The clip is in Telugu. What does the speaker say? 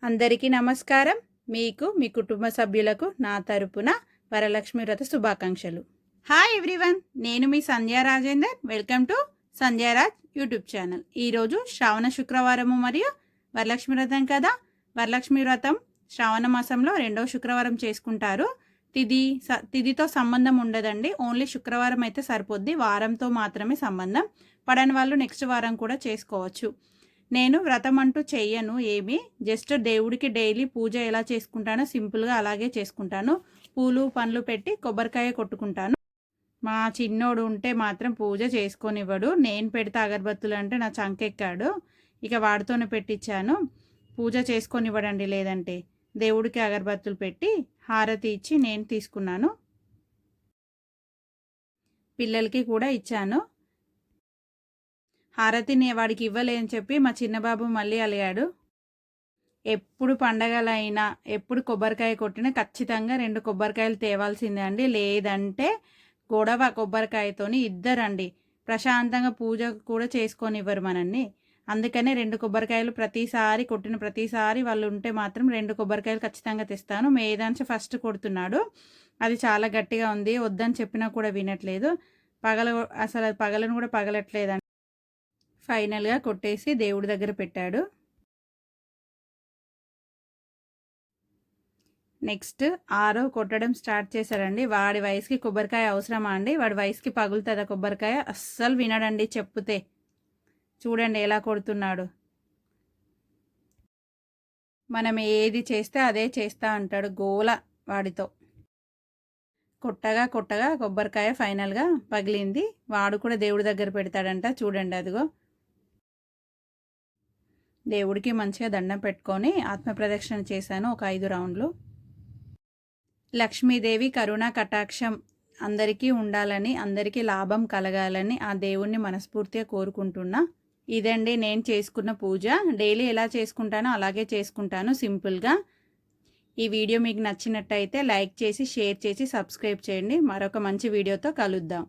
అందరికీ నమస్కారం. మీకు మీ కుటుంబ సభ్యులకు నా తరపున వరలక్ష్మి వ్రత శుభాకాంక్షలు. హాయ్ ఎవ్రీవన్, నేను మీ Sandhya Rajender. Welcome to Sandhyaraj YouTube channel. ఈరోజు శ్రావణ శుక్రవారము మరియు వరలక్ష్మి వ్రతం కదా. వరలక్ష్మి వ్రతం శ్రావణ మాసంలో 2వ శుక్రవారం చేసుకుంటారు. తిథితో సంబంధం ఉండదండి, ఓన్లీ శుక్రవారం అయితే సరిపోద్ది. వారంతో మాత్రమే సంబంధం. పడని వాళ్ళు నెక్స్ట్ వారం కూడా చేసుకోవచ్చు. నేను వ్రతం అంటూ చెయ్యను ఏమి, జస్ట్ దేవుడికి డైలీ పూజ ఎలా చేసుకుంటానో సింపుల్గా అలాగే చేసుకుంటాను. పూలు పండ్లు పెట్టి కొబ్బరికాయ కొట్టుకుంటాను. మా చిన్నోడు ఉంటే మాత్రం పూజ చేసుకొనివ్వడు. నేను పెడితే అగరబత్తులు అంటే నా చంకెక్కాడు. ఇక వాడితోనే పెట్టించాను. పూజ చేసుకొనివ్వడండి, లేదంటే దేవుడికి అగరబత్తులు పెట్టి హారతి ఇచ్చి నేను తీసుకున్నాను. పిల్లలకి కూడా ఇచ్చాను. హారతిని వాడికి ఇవ్వలేని చెప్పి మా చిన్నబాబు మళ్ళీ అలిగాడు. ఎప్పుడు పండగలైనా ఎప్పుడు కొబ్బరికాయ కొట్టినా ఖచ్చితంగా 2 కొబ్బరికాయలు తేవాల్సిందే అండి, లేదంటే గొడవ కొబ్బరికాయతోని. ఇద్దరండి ప్రశాంతంగా పూజ కూడా చేసుకొనివ్వరు మనల్ని. అందుకనే 2 కొబ్బరికాయలు ప్రతిసారి కొట్టిన ప్రతిసారి వాళ్ళు ఉంటే మాత్రం 2 కొబ్బరికాయలు ఖచ్చితంగా తెస్తాను. మేదాంశ ఫస్ట్ కొడుతున్నాడు. అది చాలా గట్టిగా ఉంది, వద్దని చెప్పినా కూడా వినట్లేదు. అసలు పగలను కూడా పగలట్లేదండి. ఫైనల్గా కొట్టేసి దేవుడి దగ్గర పెట్టాడు. నెక్స్ట్ ఆరో కొట్టడం స్టార్ట్ చేశారండి. వాడి వయసుకి కొబ్బరికాయ అవసరమా అండి? వాడి వయసుకి పగులుతుందా కొబ్బరికాయ? అస్సలు వినడండి చెప్తే. చూడండి ఎలా కొడుతున్నాడు. మనం ఏది చేస్తే అదే చేస్తా అంటాడు, గోల వాడితో. కొట్టగా కొట్టగా కొబ్బరికాయ ఫైనల్గా పగిలింది. వాడు కూడా దేవుడి దగ్గర పెడతాడంట. చూడండి అదిగో. దేవుడికి మంచిగా దండం పెట్టుకొని ఆత్మ ప్రదక్షిణ చేశాను ఒక 5 రౌండ్లు. లక్ష్మీదేవి కరుణా కటాక్షం అందరికీ ఉండాలని, అందరికీ లాభం కలగాలని ఆ దేవుణ్ణి మనస్ఫూర్తిగా కోరుకుంటున్నా. ఇదండి నేను చేసుకున్న పూజ. డైలీ ఎలా చేసుకుంటానో అలాగే చేసుకుంటాను సింపుల్గా. ఈ వీడియో మీకు నచ్చినట్టయితే లైక్ చేసి షేర్ చేసి సబ్స్క్రైబ్ చేయండి. మరొక మంచి వీడియోతో కలుద్దాం.